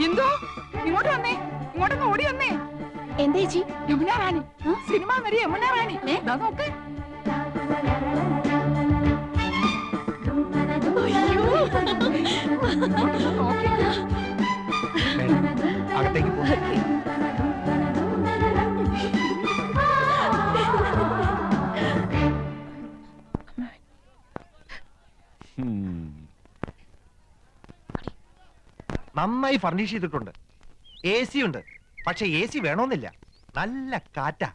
എന്തോ ഇങ്ങോട്ട് വന്നേ, ഇങ്ങോട്ടൊന്ന് ഓടി വന്നേ. എന്താ ചേച്ചി? യമുന റാണി, സിനിമ നടി യമുന റാണി. ദാ നോക്ക്. ഇങ്ങോട്ടൊന്ന് നോക്ക്. അകത്തേക്ക് പോ. നന്നായി ഫർണിഷ് ചെയ്തിട്ടുണ്ട്. AC ഉണ്ട്, പക്ഷെ AC വേണമെന്നില്ല. നല്ല കാറ്റാ.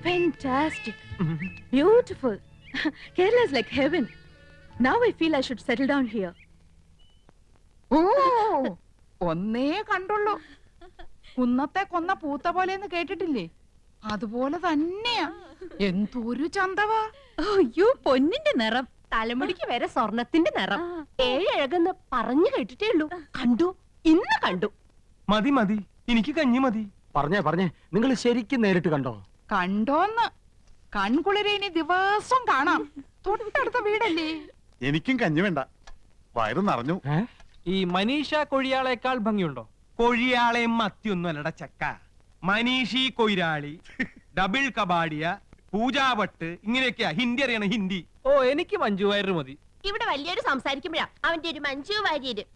Fantastic. Beautiful. Kerala is like heaven. Now I feel I should settle down here. ഓ, ഒന്നേ കണ്ടുള്ളൂ. കുന്നത്തെ കൊന്ന പൂത്ത പോലെന്ന് കേട്ടിട്ടില്ലേ? അതുപോലെ തന്നെയാ. എന്തൊരു ചന്തവാ. അയ്യോ, പൊന്നിന്റെ നിറം. തലമുടിക്ക് വരെ സ്വർണത്തിന്റെ നിറം. ഏഴഴകെന്ന് പറഞ്ഞു കേട്ടിട്ടേ ഉള്ളൂ. കണ്ടു, ഇന്ന് കണ്ടു. മതി മതി, എനിക്ക് കഞ്ഞി മതി. പറഞ്ഞേ നിങ്ങൾ ശരിക്കും നേരിട്ട് കണ്ടോ? കണ്ടോന്ന് കൺകുളിരെ ഇനി ദിവസം കാണാം. തൊട്ടടുത്ത വീടല്ലേ. എനിക്കും കഞ്ഞി വേണ്ട, വയറ് നിറഞ്ഞു. ഈ മനീഷ കൊഴിയാളേക്കാൾ ഭംഗിയുണ്ടോ? കൊഴിയാളെയും മത്തിയൊന്നും അല്ലട ചക്ക. മനീഷി കൊയിരാളി, ഡബിൾ കബാഡിയ, പൂജാവട്ട്, ഇങ്ങനെയൊക്കെയാ ഹിന്ദി അറിയണം, ഹിന്ദി. ഓ, എനിക്ക് മഞ്ജു വാര്യർ മതി. ഇവിടെ വലിയൊരു സംസാരിക്കുമ്പോഴാ അവന്റെ ഒരു മഞ്ജു വാര്യര്.